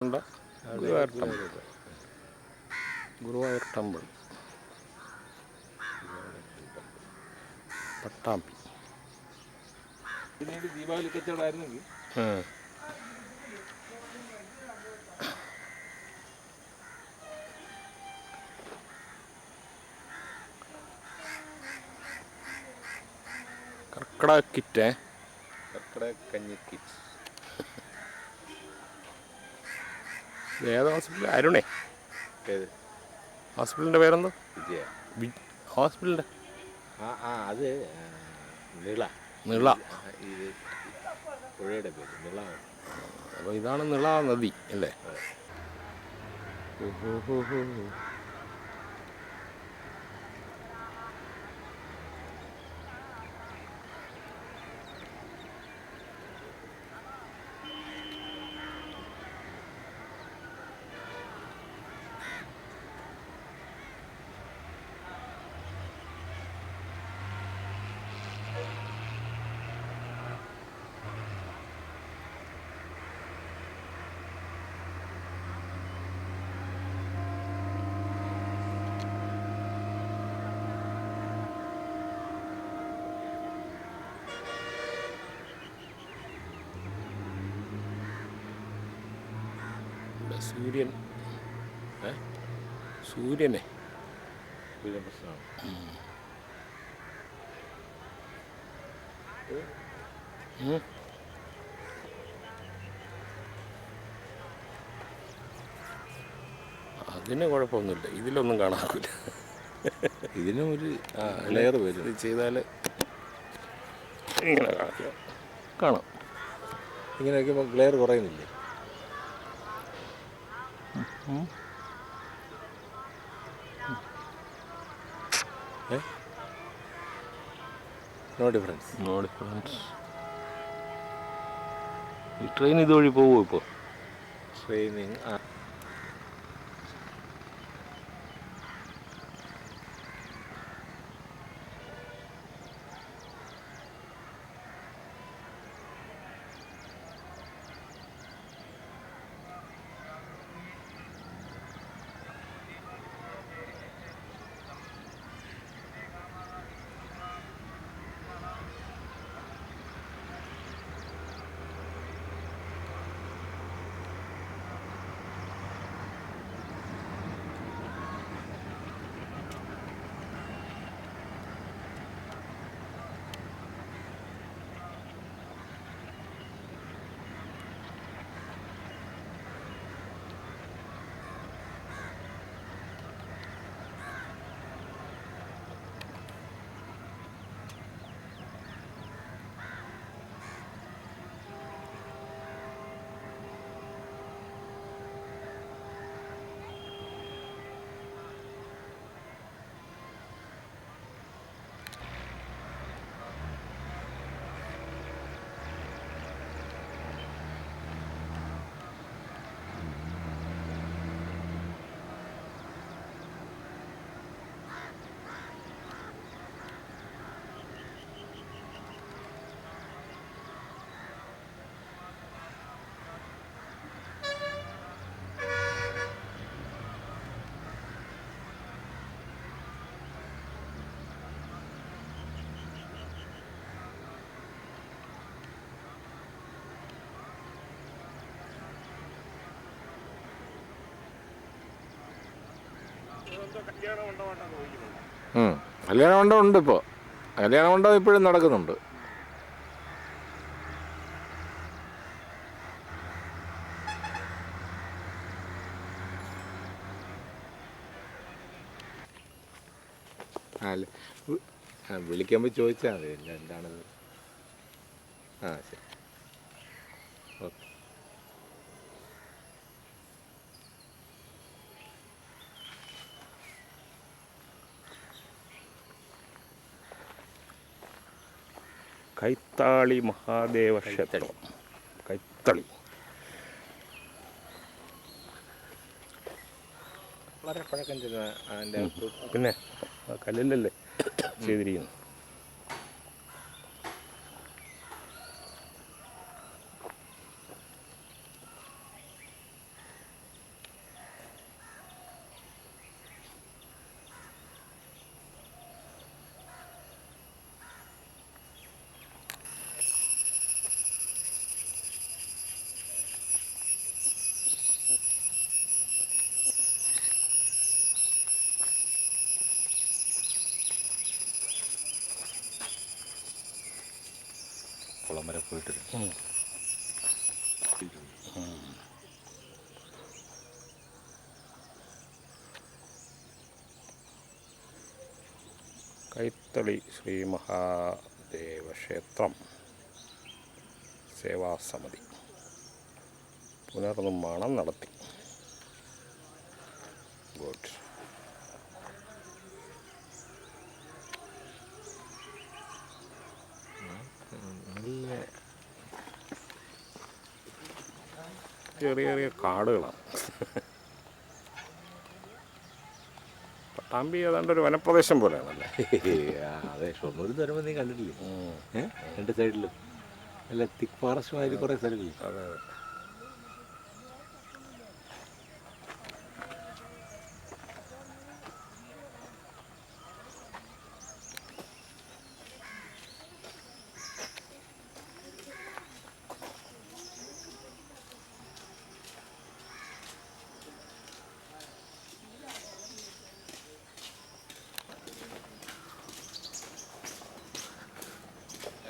Guruvayur temple. Guruvayur temple Pattambi. പിന്നീട് ദീപാവലി കച്ചവടമായിരുന്നെങ്കിൽ കർക്കിടക kit. കർക്കിടക കഞ്ഞി kit. ഏത് ഹോസ്പിറ്റൽ? അരുണേ. ഏത് ഹോസ്പിറ്റലിൻ്റെ പേരെന്തോ? വിജയ ഹോസ്പിറ്റലിൻ്റെ അത് നിള. നിള. ഇത് പുഴയുടെ പേര് നിള. അപ്പോൾ ഇതാണ് നിള നദി അല്ലേ? സൂര്യൻ സൂര്യനെ പ്രശ്നമാണ്. അതിന് കുഴപ്പമൊന്നുമില്ല, ഇതിലൊന്നും കാണാനില്ല. ഇതിനും ഒരു ലെയർ വരും. ഇത് ചെയ്താൽ ഇങ്ങനെ കാണാം. ഇങ്ങനെ വയ്ക്കുമ്പോൾ ഗ്ലെയർ കുറയുന്നില്ലേ? No difference. No difference. ഈ ട്രെയിൻ ഇതുവഴി പോകുമോ ഇപ്പോൾ? ട്രെയിനിങ് കല്യാണ മണ്ഡപം ഉണ്ട്. ഇപ്പോൾ കല്യാണ മണ്ഡപം ഇപ്പോഴും നടക്കുന്നുണ്ട്. വിളിക്കുമ്പോൾ ചോദിച്ചാൽ മതി എന്താണത്. ശരി, ഓക്കെ. കൈത്താളി മഹാദേവ ക്ഷേത്രം. കൈത്തളി വളരെ പഴക്കം ചെന്ന അതിൻ്റെ പിന്നെ കല്ലിലല്ലേ ചെയ്തിരിക്കുന്നു. അവിടം വരെ പോയിട്ട് കൈത്തളി ശ്രീ മഹാദേവ ക്ഷേത്രം സേവാസമിതി പുനർനിർമ്മാണം നടത്തി. ഗുഡ്. ചെറിയ ചെറിയ കാടുകളാണ്. പട്ടാമ്പി ഏതാണ്ട് ഒരു വനപ്രദേശം പോലെയാണല്ലേ? അതെ, ഷൊർണൂർ വരുമ്പോൾ നീ കണ്ടിട്ടില്ലേ? രണ്ട് സൈഡിലും അല്ല തിക്ക് ഫോറസ്റ്റുമാതിരി കുറേ സ്ഥലങ്ങളില്ലേ? അതെ അതെ.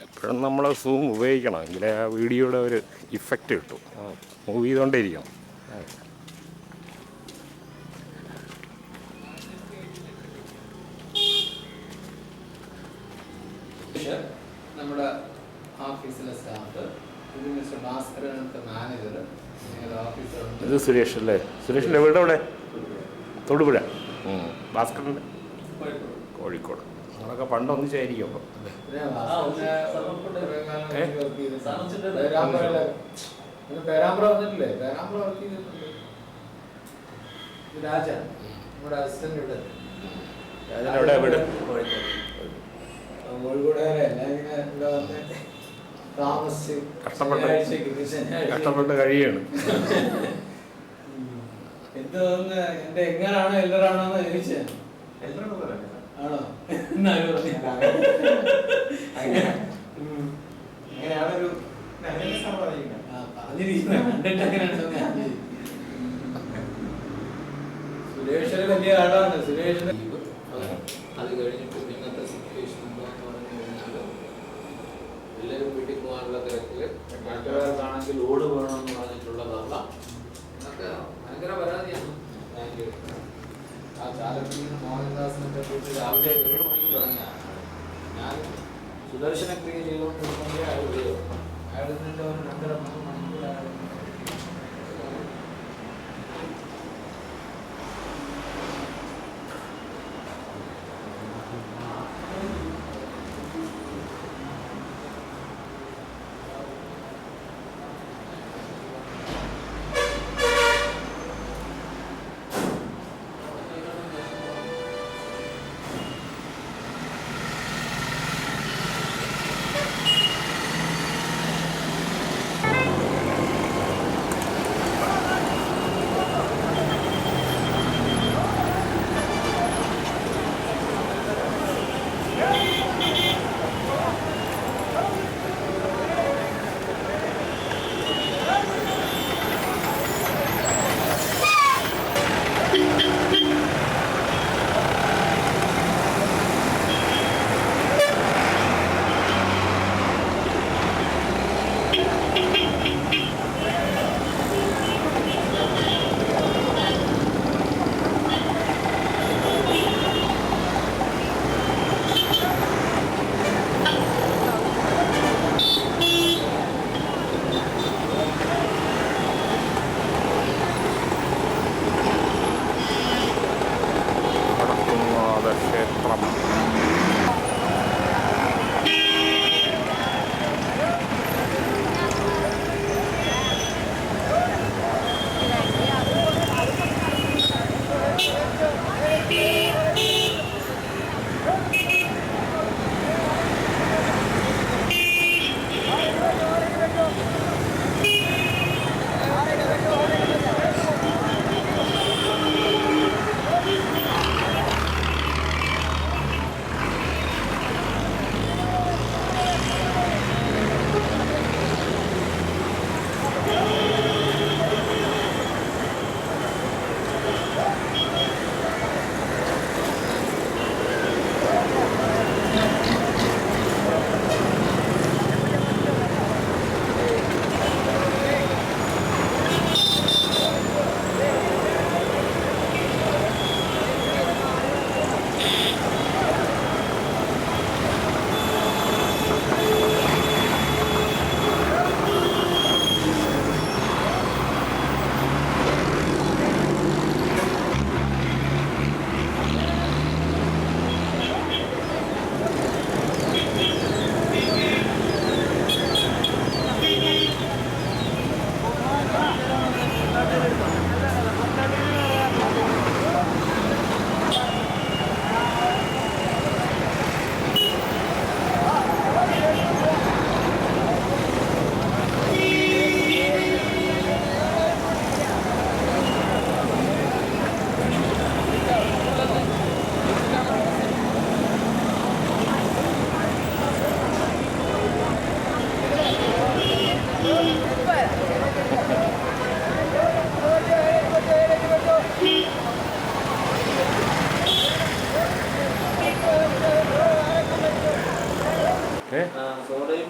എപ്പോഴും നമ്മൾ സൂം ഉപയോഗിക്കണം, എങ്കിലേ ആ വീഡിയോയുടെ ഒരു ഇഫക്റ്റ് കിട്ടും. മൂവ് ചെയ്തുകൊണ്ടേ ഇരിക്കണം. നമ്മുടെ ഓഫീസിലെ സ്റ്റാഫ്, ഇത് മിസ്റ്റർ ഭാസ്കരൻ മാനേജർ, ഓഫീസറുണ്ട്. ഇത് സുരേഷ് അല്ലേ? സുരേഷിൻ്റെ വീട് എവിടെ? തൊടുപുഴ. ഭാസ്കറിൻ്റെ കോഴിക്കോട്. നമ്മളൊക്കെ പണ്ട് ഒന്നിച്ചായിരിക്കും. അപ്പം പേരാമ്പ്ര വന്നിട്ടില്ലേ? പേരാമ്പ്ര വർക്ക് ചെയ്തിട്ടുണ്ട്. രാജ നമ്മുടെ അസിസ്റ്റന്റ് ഇവിടെ എവിടെ വീട്? കോഴിക്കോട് എല്ലാം ഇങ്ങനെ ഇവിടെ വന്ന് താമസിച്ച് കഷ്ടപ്പെട്ട് കഴിയാണ്. എന്തോന്ന് എന്റെ എങ്ങനാണോ എല്ലറാണോന്ന് ചോദിച്ചത്. ആണോ? അങ്ങനെയാണൊരു സുരേഷിന് വലിയ ആളാണ്. സുരേഷിന് അത് കഴിഞ്ഞിട്ട് ഇന്നത്തെ സിറ്റുവേഷൻ എന്താന്ന് പറഞ്ഞു കഴിഞ്ഞാൽ എല്ലാവരും വീട്ടിൽ പോകാനുള്ള തിരക്കില്, മറ്റൊരാൾക്കാണെങ്കിൽ ലോഡ് വേണമെന്ന് പറഞ്ഞിട്ടുള്ളതല്ല എന്നൊക്കെ ഭയങ്കര പരാതിയാണ്. ആ ചാലക്കുടിയിൽ നിന്ന് മോഹൻദാസിനൊക്കെ പോയിട്ട് രാവിലെ 7 മണിക്ക് തുടങ്ങിയാണ്. ഞാൻ സുദർശന ക്രിയ ചെയ്തുകൊണ്ടിരുന്നെങ്കിൽ അയാൾ വിളിയോ, അയാൾ നിന്നിട്ട് ഒരു 2.5-3 മണിക്കൂർ അയാൾ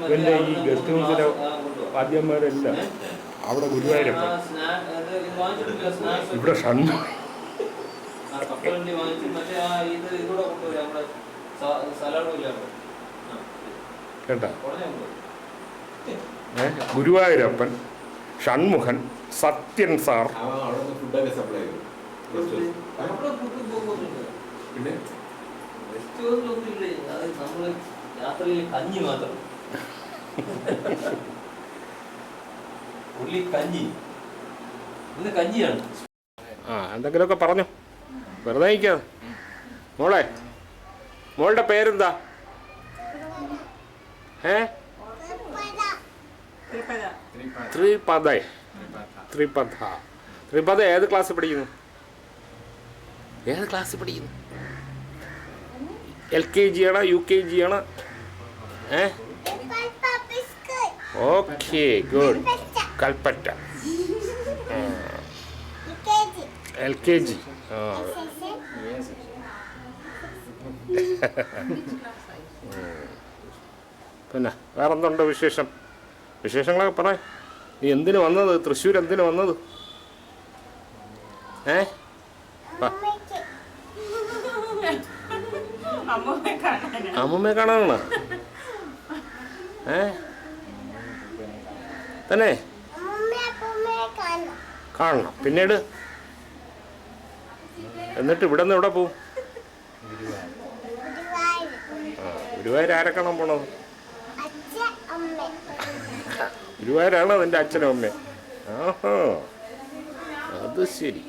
ഇവൻ്റെ ഈ ഗസ്റ്റ് ഹൗസിലെ വാദ്യന്മാരെല്ലാം അവിടെ ഗുരുവായൂരപ്പൻ, ഇവിടെ ഷണ്ണു, കേട്ടാ ഗുരുവായൂരപ്പൻ, ഷൺമുഖൻ, സത്യൻ സാർ, ഫുഡൊക്കെ സപ്ലൈ ചെയ്യും. പിന്നെ യാത്രയിൽ കഞ്ഞി മാത്രം, ഉള്ളി കഞ്ഞി, ഇന്ന് കഞ്ഞിയാണ്. എന്തെങ്കിലുമൊക്കെ പറഞ്ഞു, വെറുതെ നിൽക്കാതെ. മോളുടെ പേരെന്താ? ത്രിപദ. ഏത് ക്ലാസ്സിൽ പഠിക്കുന്നു? LKG ആണോ UKG ആണോ? Okay, good. കൽപ്പറ്റ LKG. പിന്നെ വേറെന്തുണ്ട് വിശേഷങ്ങളൊക്കെ പറ. നീ എന്തിനു വന്നത്? തൃശ്ശൂർ എന്തിനു വന്നത്? അമ്മമ്മയെ കാണാനാണ്? തന്നെ കാണണം. പിന്നീട് എന്നിട്ട് ഇവിടെ നിന്ന് എവിടെ പോവും? ഗുരുവായൂർ ആരെ കാണാൻ പോണത്? ഗുരുവായൂരാണ് അതിൻ്റെ അച്ഛനും അമ്മയും. ആഹാ, അത് ശരി.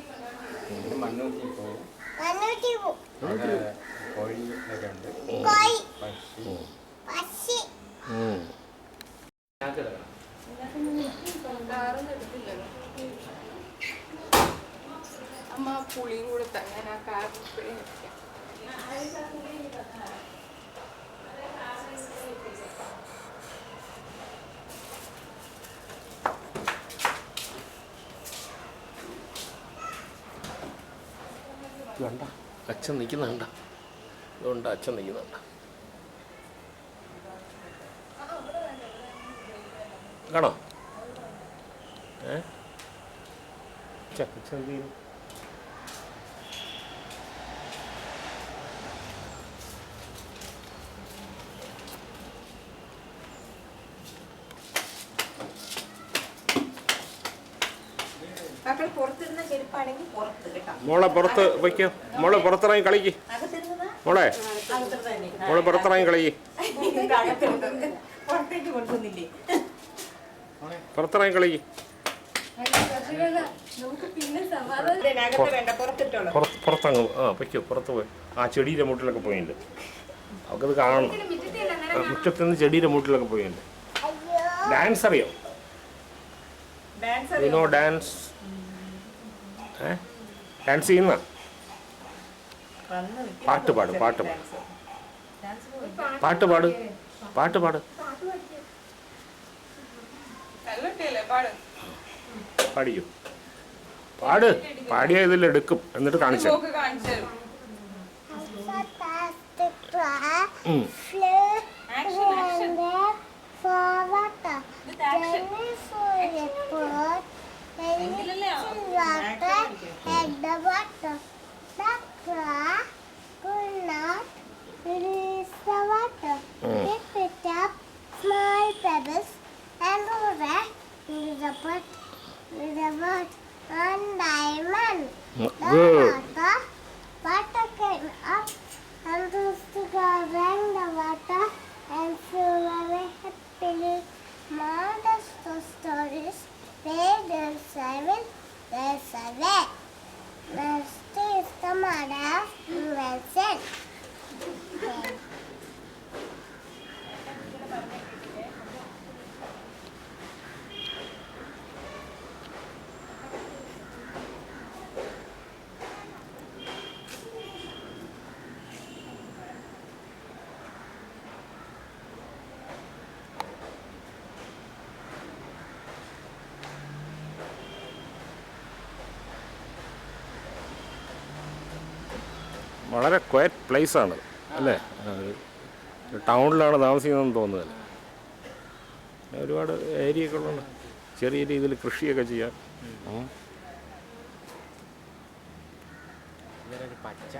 അമ്മ പുളിയും കൂടെ തന്നെ ആ കാര്യം കണ്ട അച്ഛൻ നിൽക്കുന്നുണ്ട. അതുകൊണ്ട് അച്ഛൻ നിൽക്കുന്നുണ്ട. കാണോ? അച്ഛൻ എന്ത് ചെയ്യുന്നു? മോളെ പുറത്ത് വയ്ക്കോ. മോളെ പുറത്തിറങ്ങി കളിക്ക്. മോളെ പുറത്തിറങ്ങി കളിക്ക്. പുറത്തിറങ്ങി കളിക്ക്. പുറത്തങ്ങ് വയ്ക്കോ. പുറത്ത് പോയി ആ ചെടിയുടെ മൂട്ടിലൊക്കെ പോയിട്ടുണ്ട്. അവൾക്കത് കാണണം. മുറ്റത്ത് നിന്ന് ചെടിയുടെ മൂട്ടിലൊക്കെ പോയിട്ടുണ്ട്. ഡാൻസ് അറിയോ? ഡാൻസ് ഡാൻസ് ചെയ്യുന്ന പാട്ട് പാട്. പാടിയോ? പാടിയ ഇതിൽ എടുക്കും. എന്നിട്ട് കാണിച്ചു. വളരെ ക്വയറ്റ് പ്ലേസാണ് അല്ലേ? ടൗണിലാണ് താമസിക്കുന്നതെന്ന് തോന്നുന്നത്. ഒരുപാട് ഏരിയയൊക്കെ ഉള്ളത് ചെറിയ രീതിയിൽ കൃഷിയൊക്കെ ചെയ്യാൻ. ഇവരൊരു പച്ച